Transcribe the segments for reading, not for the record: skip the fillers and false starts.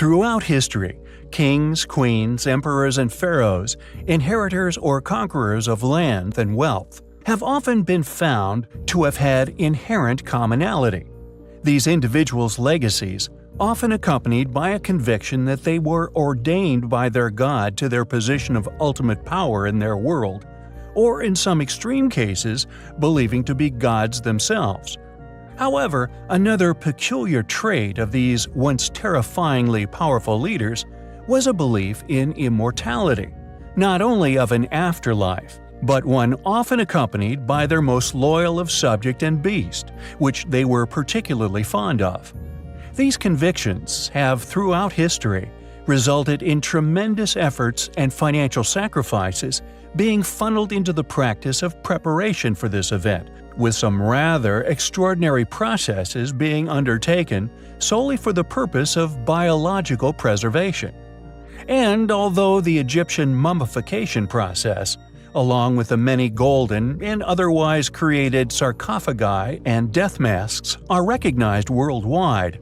Throughout history, kings, queens, emperors, and pharaohs, inheritors or conquerors of land and wealth, have often been found to have had inherent commonality. These individuals' legacies, often accompanied by a conviction that they were ordained by their God to their position of ultimate power in their world, or in some extreme cases, believing to be gods themselves. However, another peculiar trait of these once terrifyingly powerful leaders was a belief in immortality, not only of an afterlife, but one often accompanied by their most loyal of subject and beast, which they were particularly fond of. These convictions have, throughout history, resulted in tremendous efforts and financial sacrifices being funneled into the practice of preparation for this event, with some rather extraordinary processes being undertaken solely for the purpose of biological preservation. And although the Egyptian mummification process, along with the many golden and otherwise created sarcophagi and death masks, are recognized worldwide,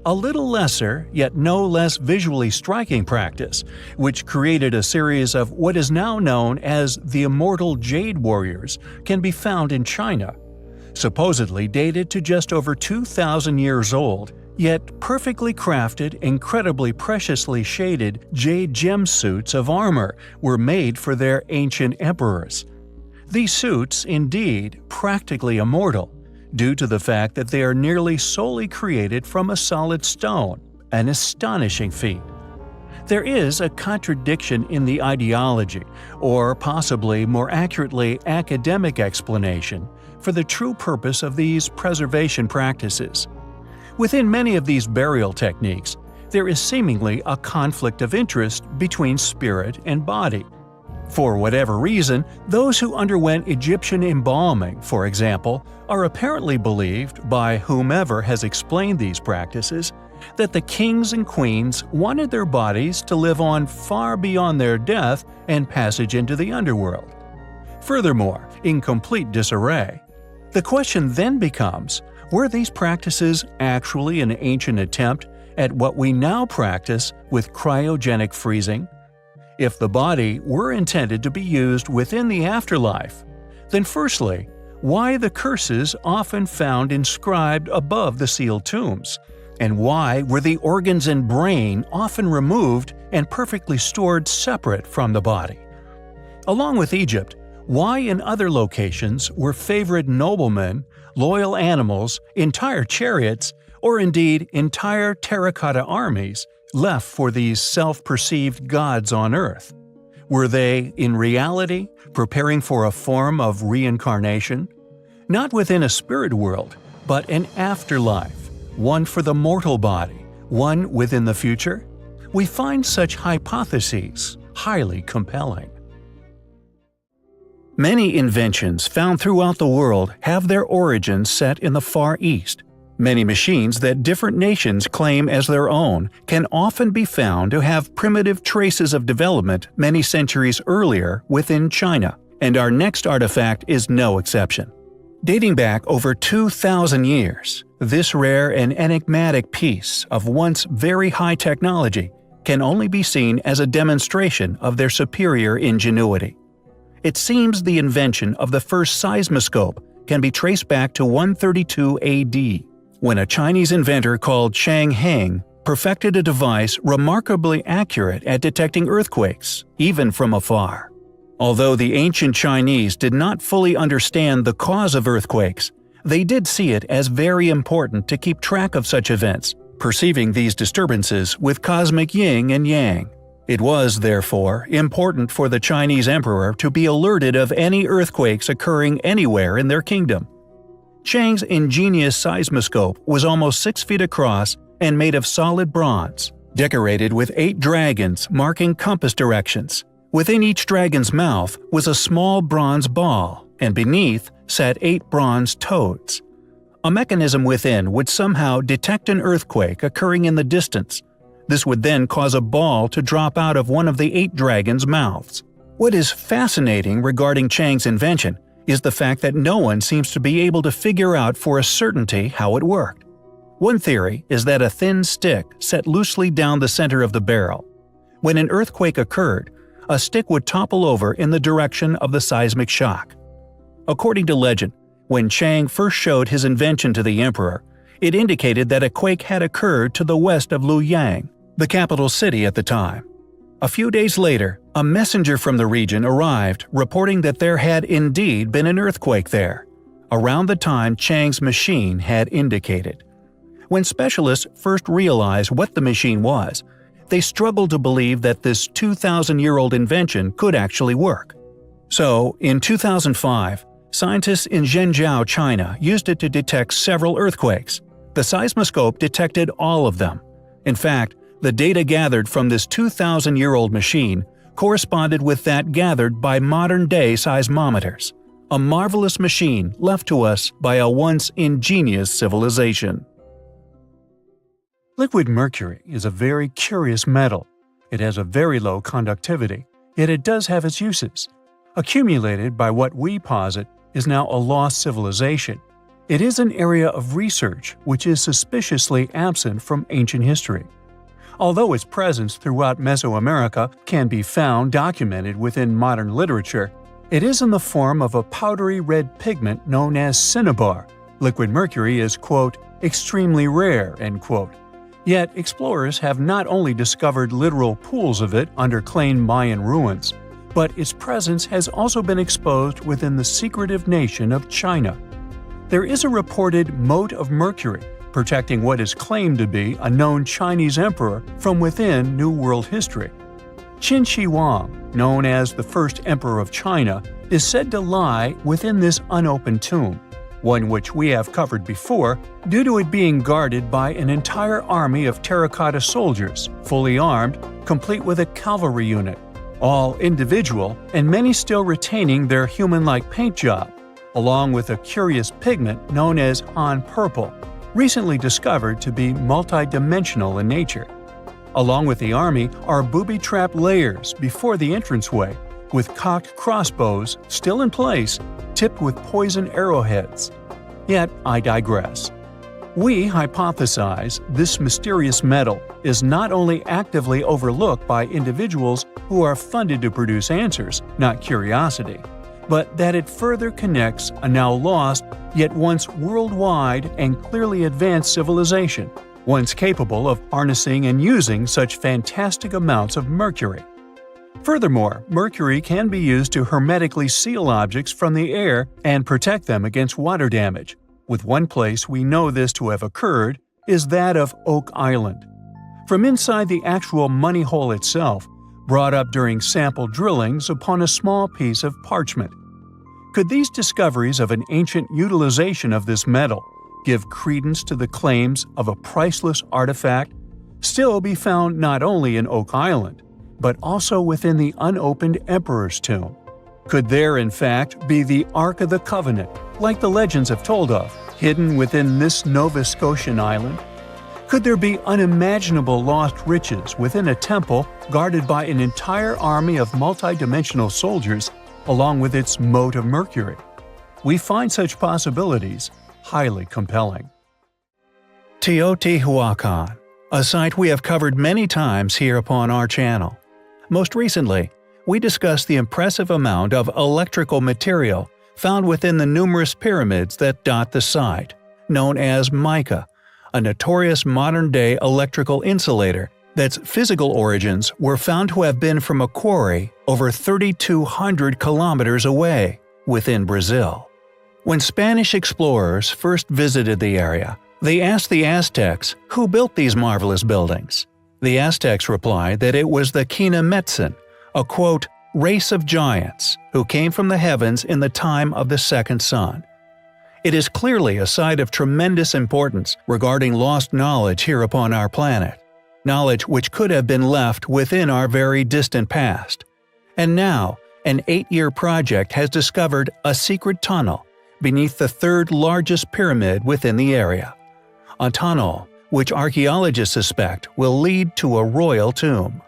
a little lesser, yet no less visually striking practice, which created a series of what is now known as the Immortal Jade Warriors, can be found in China. Supposedly dated to just over 2,000 years old, yet perfectly crafted, incredibly preciously shaded jade gem suits of armor were made for their ancient emperors. These suits, indeed, practically immortal, due to the fact that they are nearly solely created from a solid stone, an astonishing feat. There is a contradiction in the ideology, or possibly more accurately academic explanation, for the true purpose of these preservation practices. Within many of these burial techniques, there is seemingly a conflict of interest between spirit and body. For whatever reason, those who underwent Egyptian embalming, for example, are apparently believed, by whomever has explained these practices, that the kings and queens wanted their bodies to live on far beyond their death and passage into the underworld. Furthermore, in complete disarray, the question then becomes, were these practices actually an ancient attempt at what we now practice with cryogenic freezing? If the body were intended to be used within the afterlife, then firstly, why the curses often found inscribed above the sealed tombs? And why were the organs and brain often removed and perfectly stored separate from the body? Along with Egypt, why in other locations were favored noblemen, loyal animals, entire chariots, or indeed entire terracotta armies left for these self-perceived gods on earth? Were they, in reality, preparing for a form of reincarnation? Not within a spirit world, but an afterlife, one for the mortal body, one within the future? We find such hypotheses highly compelling. Many inventions found throughout the world have their origins set in the Far East. Many machines that different nations claim as their own can often be found to have primitive traces of development many centuries earlier within China, and our next artifact is no exception. Dating back over 2,000 years, this rare and enigmatic piece of once very high technology can only be seen as a demonstration of their superior ingenuity. It seems the invention of the first seismoscope can be traced back to 132 AD, when a Chinese inventor called Chang Heng perfected a device remarkably accurate at detecting earthquakes, even from afar. Although the ancient Chinese did not fully understand the cause of earthquakes, they did see it as very important to keep track of such events, perceiving these disturbances with cosmic yin and yang. It was, therefore, important for the Chinese emperor to be alerted of any earthquakes occurring anywhere in their kingdom. Chang's ingenious seismoscope was almost 6 feet across and made of solid bronze, decorated with 8 dragons marking compass directions. Within each dragon's mouth was a small bronze ball, and beneath sat 8 bronze toads. A mechanism within would somehow detect an earthquake occurring in the distance. This would then cause a ball to drop out of one of the 8 dragons' mouths. What is fascinating regarding Chang's invention is the fact that no one seems to be able to figure out for a certainty how it worked. One theory is that a thin stick set loosely down the center of the barrel. When an earthquake occurred, a stick would topple over in the direction of the seismic shock. According to legend, when Chang first showed his invention to the emperor, it indicated that a quake had occurred to the west of Luoyang, the capital city at the time. A few days later, a messenger from the region arrived reporting that there had indeed been an earthquake there, around the time Chang's machine had indicated. When specialists first realized what the machine was, they struggled to believe that this 2,000-year-old invention could actually work. So, in 2005, scientists in Zhengzhou, China used it to detect several earthquakes. The seismoscope detected all of them. In fact, the data gathered from this 2,000-year-old machine corresponded with that gathered by modern-day seismometers. A marvelous machine left to us by a once ingenious civilization. Liquid mercury is a very curious metal. It has a very low conductivity, yet it does have its uses. Accumulated by what we posit is now a lost civilization. It is an area of research which is suspiciously absent from ancient history. Although its presence throughout Mesoamerica can be found documented within modern literature, it is in the form of a powdery red pigment known as cinnabar. Liquid mercury is, quote, extremely rare, end quote. Yet explorers have not only discovered literal pools of it under claimed Mayan ruins, but its presence has also been exposed within the secretive nation of China. There is a reported moat of mercury protecting what is claimed to be a known Chinese emperor from within New World history. Qin Shi Huang, known as the first emperor of China, is said to lie within this unopened tomb, one which we have covered before, due to it being guarded by an entire army of terracotta soldiers, fully armed, complete with a cavalry unit, all individual and many still retaining their human-like paint job, along with a curious pigment known as Han purple, recently discovered to be multidimensional in nature. Along with the army are booby-trapped layers before the entranceway, with cocked crossbows still in place, tipped with poison arrowheads. Yet I digress. We hypothesize this mysterious metal is not only actively overlooked by individuals who are funded to produce answers, not curiosity, but that it further connects a now lost, yet once worldwide and clearly advanced civilization, once capable of harnessing and using such fantastic amounts of mercury. Furthermore, mercury can be used to hermetically seal objects from the air and protect them against water damage. With one place we know this to have occurred is that of Oak Island. From inside the actual money hole itself, brought up during sample drillings upon a small piece of parchment. Could these discoveries of an ancient utilization of this metal give credence to the claims of a priceless artifact still be found not only in Oak Island, but also within the unopened Emperor's Tomb? Could there, in fact, be the Ark of the Covenant, like the legends have told of, hidden within this Nova Scotian island? Could there be unimaginable lost riches within a temple guarded by an entire army of multidimensional soldiers, along with its moat of mercury? We find such possibilities highly compelling. Teotihuacan, a site we have covered many times here upon our channel. Most recently, we discussed the impressive amount of electrical material found within the numerous pyramids that dot the site, known as mica, a notorious modern-day electrical insulator that's physical origins were found to have been from a quarry over 3,200 kilometers away, within Brazil. When Spanish explorers first visited the area, they asked the Aztecs who built these marvelous buildings. The Aztecs replied that it was the Quinametsin, a quote, race of giants who came from the heavens in the time of the second sun. It is clearly a site of tremendous importance regarding lost knowledge here upon our planet, knowledge which could have been left within our very distant past. And now, an 8-year project has discovered a secret tunnel beneath the third largest pyramid within the area. A tunnel which archaeologists suspect will lead to a royal tomb.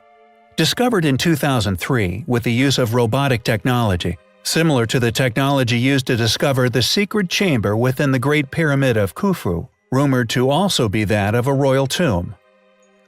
Discovered in 2003 with the use of robotic technology, similar to the technology used to discover the secret chamber within the Great Pyramid of Khufu, rumored to also be that of a royal tomb.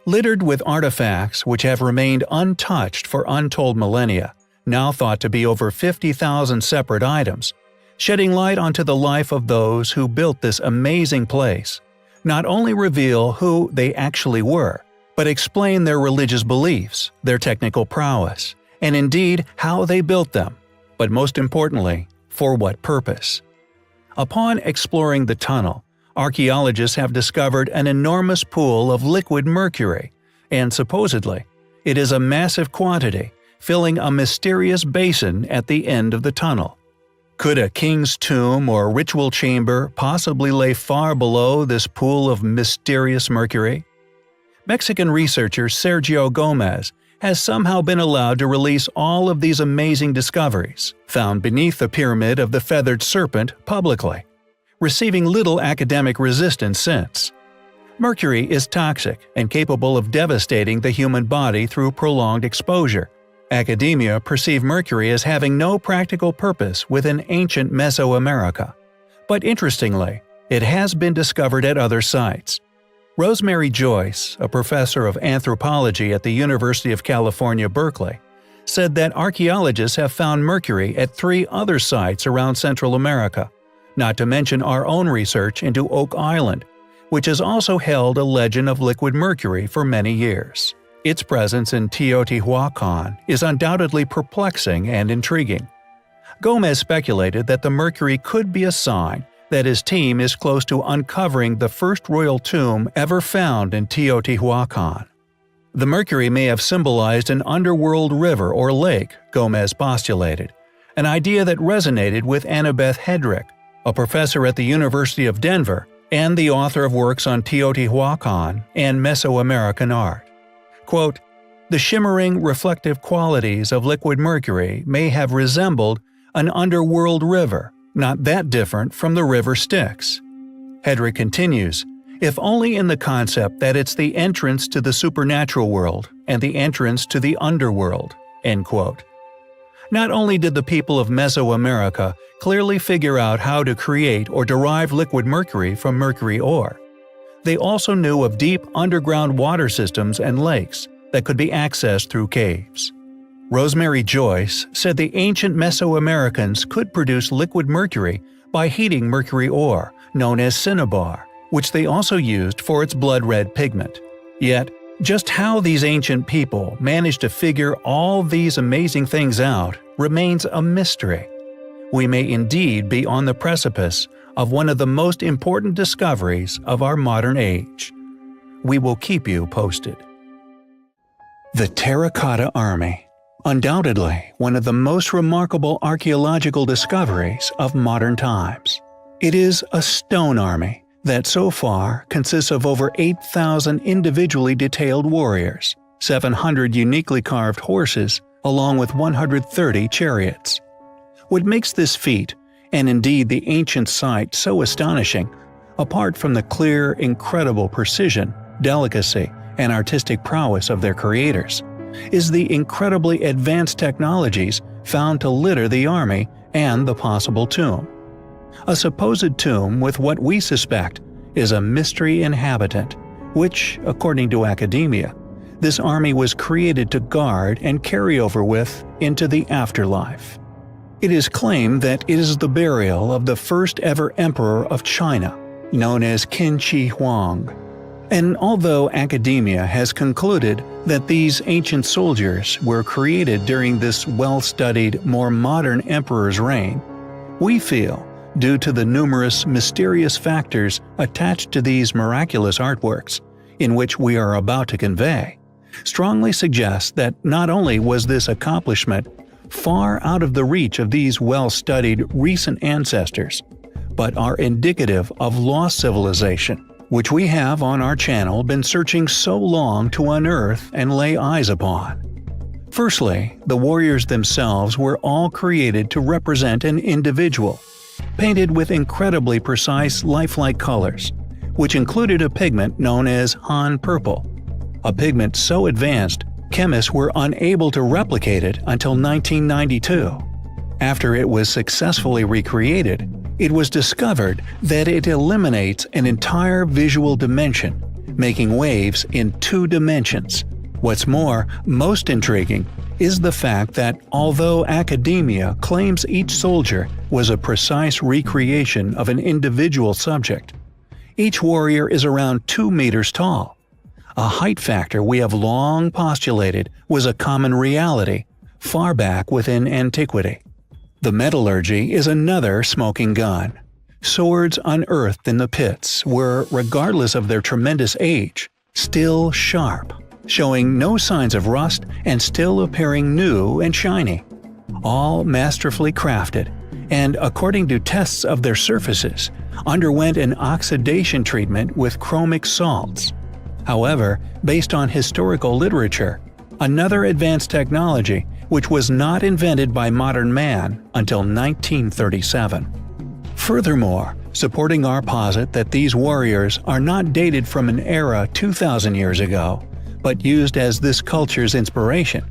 Littered with artifacts which have remained untouched for untold millennia, now thought to be over 50,000 separate items, shedding light onto the life of those who built this amazing place, not only reveal who they actually were, but explain their religious beliefs, their technical prowess, and indeed how they built them, but most importantly, for what purpose. Upon exploring the tunnel, archaeologists have discovered an enormous pool of liquid mercury, and supposedly, it is a massive quantity, filling a mysterious basin at the end of the tunnel. Could a king's tomb or ritual chamber possibly lay far below this pool of mysterious mercury? Mexican researcher Sergio Gomez has somehow been allowed to release all of these amazing discoveries, found beneath the Pyramid of the Feathered Serpent, publicly, receiving little academic resistance since. Mercury is toxic and capable of devastating the human body through prolonged exposure. Academia perceived mercury as having no practical purpose within ancient Mesoamerica. But interestingly, it has been discovered at other sites. Rosemary Joyce, a professor of anthropology at the University of California, Berkeley, said that archaeologists have found mercury at 3 other sites around Central America, not to mention our own research into Oak Island, which has also held a legend of liquid mercury for many years. Its presence in Teotihuacan is undoubtedly perplexing and intriguing. Gomez speculated that the mercury could be a sign that his team is close to uncovering the first royal tomb ever found in Teotihuacan. The mercury may have symbolized an underworld river or lake, Gomez postulated, an idea that resonated with Annabeth Hedrick, a professor at the University of Denver and the author of works on Teotihuacan and Mesoamerican art. Quote, "The shimmering, reflective qualities of liquid mercury may have resembled an underworld river, not that different from the river Styx." Hedrick continues, "If only in the concept that it's the entrance to the supernatural world and the entrance to the underworld." End quote. Not only did the people of Mesoamerica clearly figure out how to create or derive liquid mercury from mercury ore, they also knew of deep underground water systems and lakes that could be accessed through caves. Rosemary Joyce said the ancient Mesoamericans could produce liquid mercury by heating mercury ore, known as cinnabar, which they also used for its blood-red pigment. Yet, just how these ancient people managed to figure all these amazing things out remains a mystery. We may indeed be on the precipice of one of the most important discoveries of our modern age. We will keep you posted. The Terracotta Army. Undoubtedly one of the most remarkable archaeological discoveries of modern times. It is a stone army that so far consists of over 8,000 individually detailed warriors, 700 uniquely carved horses, along with 130 chariots. What makes this feat, and indeed the ancient site, so astonishing, apart from the clear, incredible precision, delicacy, and artistic prowess of their creators, is the incredibly advanced technologies found to litter the army and the possible tomb. A supposed tomb with what we suspect is a mystery inhabitant, which, according to academia, this army was created to guard and carry over with into the afterlife. It is claimed that it is the burial of the first ever emperor of China, known as Qin Shi Huang. And although academia has concluded that these ancient soldiers were created during this well-studied, more modern emperor's reign, we feel, due to the numerous mysterious factors attached to these miraculous artworks, in which we are about to convey, strongly suggests that not only was this accomplishment far out of the reach of these well-studied recent ancestors, but are indicative of lost civilization, which we have on our channel been searching so long to unearth and lay eyes upon. Firstly, the warriors themselves were all created to represent an individual, painted with incredibly precise lifelike colors, which included a pigment known as Han purple, a pigment so advanced chemists were unable to replicate it until 1992. After it was successfully recreated, It was discovered that it eliminates an entire visual dimension, making waves in 2 dimensions. What's more, most intriguing is the fact that although academia claims each soldier was a precise recreation of an individual subject, each warrior is around 2 meters tall. A height factor we have long postulated was a common reality far back within antiquity. The metallurgy is another smoking gun. Swords unearthed in the pits were, regardless of their tremendous age, still sharp, showing no signs of rust and still appearing new and shiny. All masterfully crafted, and according to tests of their surfaces, underwent an oxidation treatment with chromic salts. However, based on historical literature, another advanced technology which was not invented by modern man until 1937. Furthermore, supporting our posit that these warriors are not dated from an era 2,000 years ago, but used as this culture's inspiration,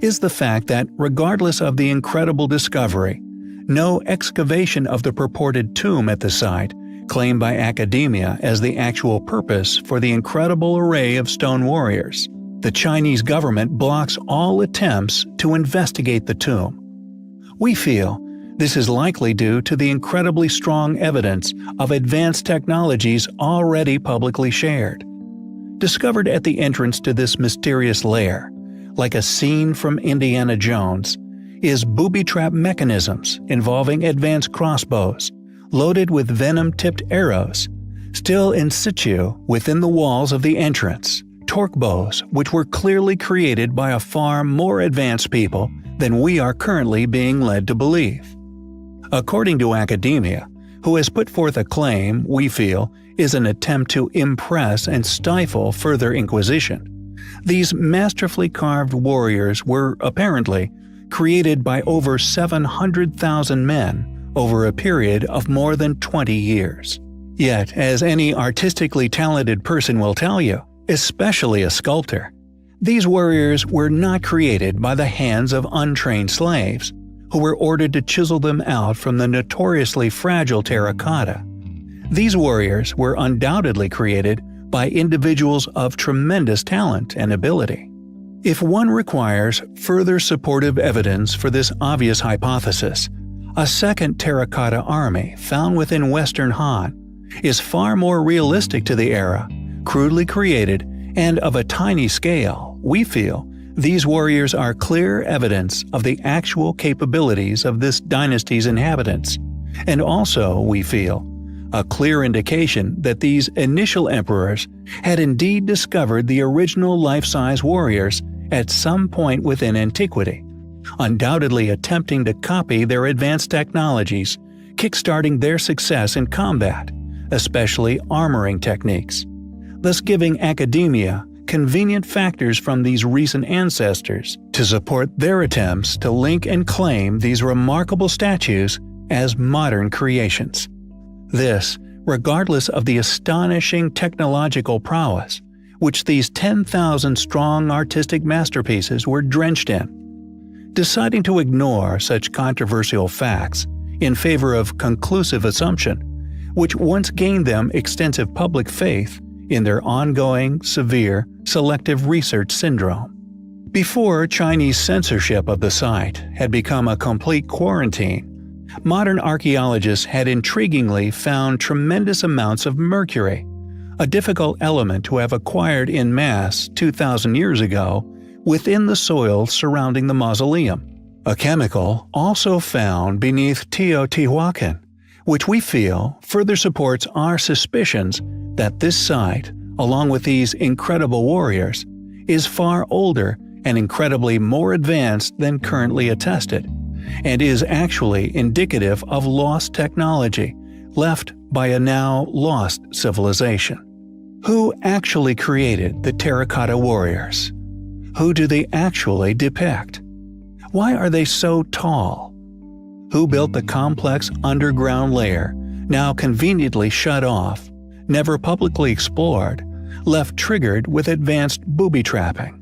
is the fact that regardless of the incredible discovery, no excavation of the purported tomb at the site, claimed by academia as the actual purpose for the incredible array of stone warriors, the Chinese government blocks all attempts to investigate the tomb. We feel this is likely due to the incredibly strong evidence of advanced technologies already publicly shared. Discovered at the entrance to this mysterious lair, like a scene from Indiana Jones, is booby trap mechanisms involving advanced crossbows, loaded with venom-tipped arrows, still in situ within the walls of the entrance, torque bows which were clearly created by a far more advanced people than we are currently being led to believe. According to academia, who has put forth a claim we feel is an attempt to impress and stifle further inquisition, these masterfully carved warriors were apparently created by over 700,000 men over a period of more than 20 years. Yet, as any artistically talented person will tell you, especially a sculptor, these warriors were not created by the hands of untrained slaves, who were ordered to chisel them out from the notoriously fragile terracotta. These warriors were undoubtedly created by individuals of tremendous talent and ability. If one requires further supportive evidence for this obvious hypothesis, a second terracotta army found within Western Han is far more realistic to the era, crudely created, and of a tiny scale. We feel these warriors are clear evidence of the actual capabilities of this dynasty's inhabitants, and also, we feel, a clear indication that these initial emperors had indeed discovered the original life-size warriors at some point within antiquity, undoubtedly attempting to copy their advanced technologies, kickstarting their success in combat, especially armoring techniques, thus giving academia convenient factors from these recent ancestors to support their attempts to link and claim these remarkable statues as modern creations. This, regardless of the astonishing technological prowess which these 10,000-strong artistic masterpieces were drenched in. Deciding to ignore such controversial facts in favor of conclusive assumption, which once gained them extensive public faith in their ongoing, severe, selective research syndrome. Before Chinese censorship of the site had become a complete quarantine, modern archaeologists had intriguingly found tremendous amounts of mercury, a difficult element to have acquired in mass 2,000 years ago within the soil surrounding the mausoleum, a chemical also found beneath Teotihuacan, which we feel further supports our suspicions that this site, along with these incredible warriors, is far older and incredibly more advanced than currently attested, and is actually indicative of lost technology left by a now lost civilization. Who actually created the terracotta warriors? Who do they actually depict? Why are they so tall? Who built the complex underground lair, now conveniently shut off, never publicly explored, left triggered with advanced booby trapping?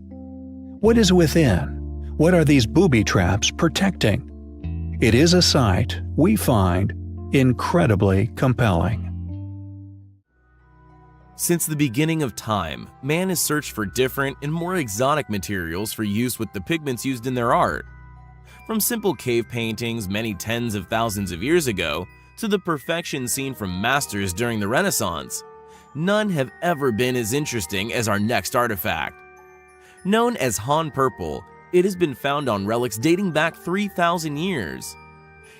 What is within? What are these booby traps protecting? It is a site, we find, incredibly compelling. Since the beginning of time, man has searched for different and more exotic materials for use with the pigments used in their art. From simple cave paintings many tens of thousands of years ago to the perfection seen from masters during the Renaissance, none have ever been as interesting as our next artifact. Known as Han Purple, it has been found on relics dating back 3,000 years.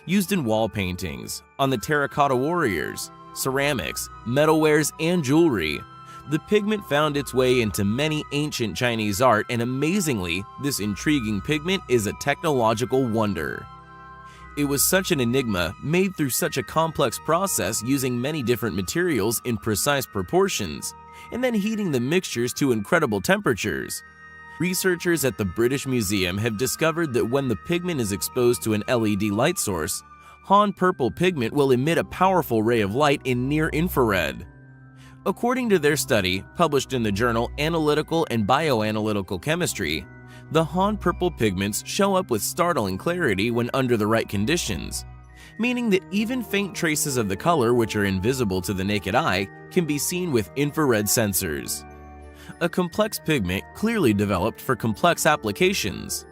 Used in wall paintings, on the terracotta warriors, ceramics, metalwares, and jewelry, the pigment found its way into many ancient Chinese art, and amazingly, this intriguing pigment is a technological wonder. It was such an enigma made through such a complex process using many different materials in precise proportions, and then heating the mixtures to incredible temperatures. Researchers at the British Museum have discovered that when the pigment is exposed to an LED light source, Han Purple pigment will emit a powerful ray of light in near-infrared. According to their study, published in the journal Analytical and Bioanalytical Chemistry, the Han Purple pigments show up with startling clarity when under the right conditions, meaning that even faint traces of the color which are invisible to the naked eye can be seen with infrared sensors. A complex pigment clearly developed for complex applications.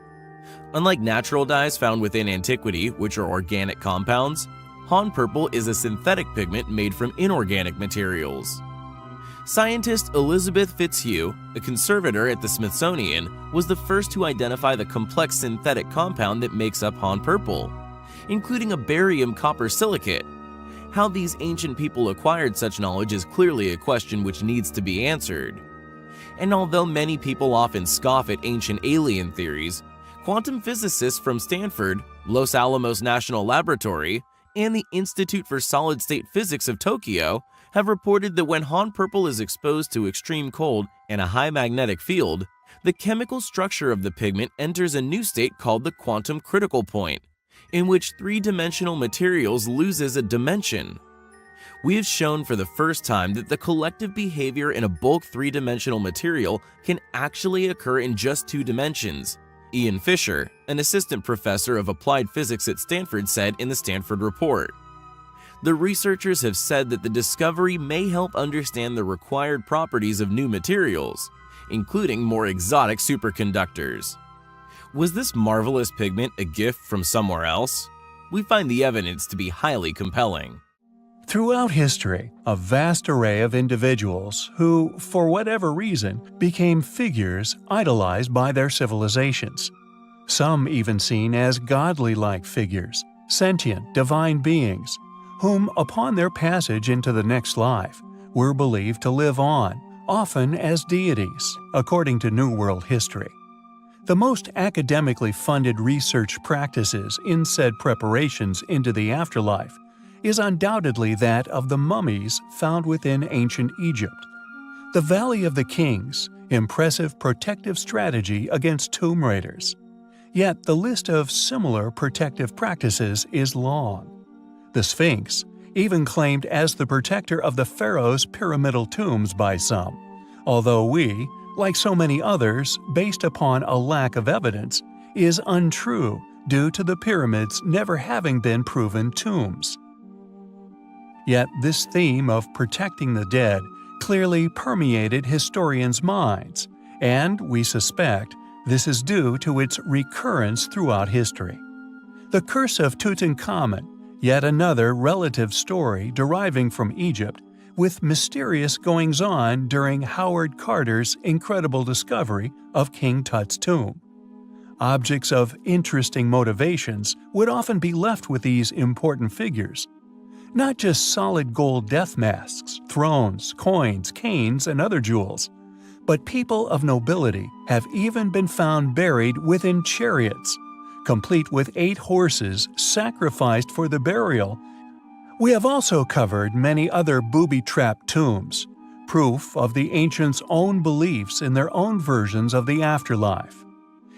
Unlike natural dyes found within antiquity, which are organic compounds, Han Purple is a synthetic pigment made from inorganic materials. Scientist Elizabeth Fitzhugh, a conservator at the Smithsonian, was the first to identify the complex synthetic compound that makes up Han Purple, including a barium copper silicate. How these ancient people acquired such knowledge is clearly a question which needs to be answered. And although many people often scoff at ancient alien theories, quantum physicists from Stanford, Los Alamos National Laboratory, and the Institute for Solid-State Physics of Tokyo have reported that when Han Purple is exposed to extreme cold and a high magnetic field, the chemical structure of the pigment enters a new state called the quantum critical point, in which three-dimensional materials loses a dimension. We have shown for the first time that the collective behavior in a bulk three-dimensional material can actually occur in just two dimensions, Ian Fisher, an assistant professor of applied physics at Stanford, said in the Stanford report. The researchers have said that the discovery may help understand the required properties of new materials, including more exotic superconductors. Was this marvelous pigment a gift from somewhere else? We find the evidence to be highly compelling. Throughout history, a vast array of individuals who, for whatever reason, became figures idolized by their civilizations. Some even seen as godly-like figures, sentient, divine beings, whom, upon their passage into the next life, were believed to live on, often as deities, according to New World history. The most academically funded research practices in said preparations into the afterlife is undoubtedly that of the mummies found within ancient Egypt. The Valley of the Kings, impressive protective strategy against tomb raiders. Yet the list of similar protective practices is long. The Sphinx, even claimed as the protector of the pharaoh's pyramidal tombs by some, although we, like so many others, based upon a lack of evidence, is untrue due to the pyramids never having been proven tombs. Yet this theme of protecting the dead clearly permeated historians' minds, and we suspect this is due to its recurrence throughout history. The Curse of Tutankhamun, yet another relative story deriving from Egypt, with mysterious goings-on during Howard Carter's incredible discovery of King Tut's tomb. Objects of interesting motivations would often be left with these important figures. Not just solid gold death masks, thrones, coins, canes, and other jewels, but people of nobility have even been found buried within chariots, complete with 8 horses sacrificed for the burial. We have also covered many other booby-trapped tombs, proof of the ancients' own beliefs in their own versions of the afterlife.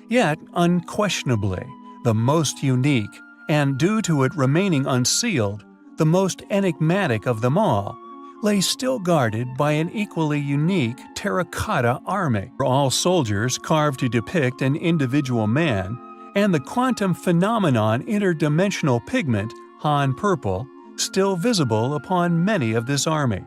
Yet, unquestionably, the most unique, and due to it remaining unsealed, the most enigmatic of them all, lay still guarded by an equally unique terracotta army. All soldiers carved to depict an individual man, and the quantum phenomenon interdimensional pigment, Han Purple, still visible upon many of this army.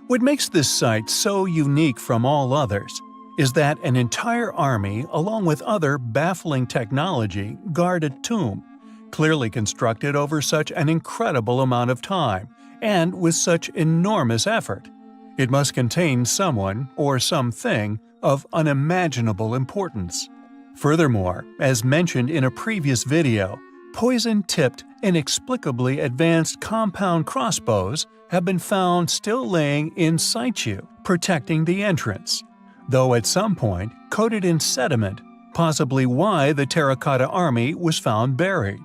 What makes this site so unique from all others is that an entire army, along with other baffling technology, guard a tomb, clearly constructed over such an incredible amount of time and with such enormous effort. It must contain someone or something of unimaginable importance. Furthermore, as mentioned in a previous video, poison-tipped, inexplicably advanced compound crossbows have been found still laying in situ, protecting the entrance, though at some point coated in sediment, possibly why the Terracotta Army was found buried.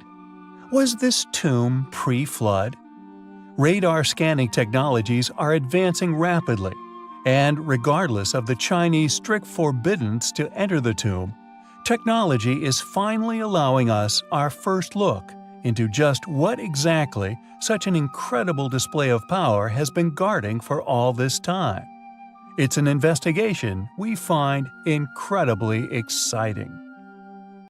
Was this tomb pre-flood? Radar scanning technologies are advancing rapidly, and regardless of the Chinese strict forbiddance to enter the tomb, technology is finally allowing us our first look into just what exactly such an incredible display of power has been guarding for all this time. It's an investigation we find incredibly exciting.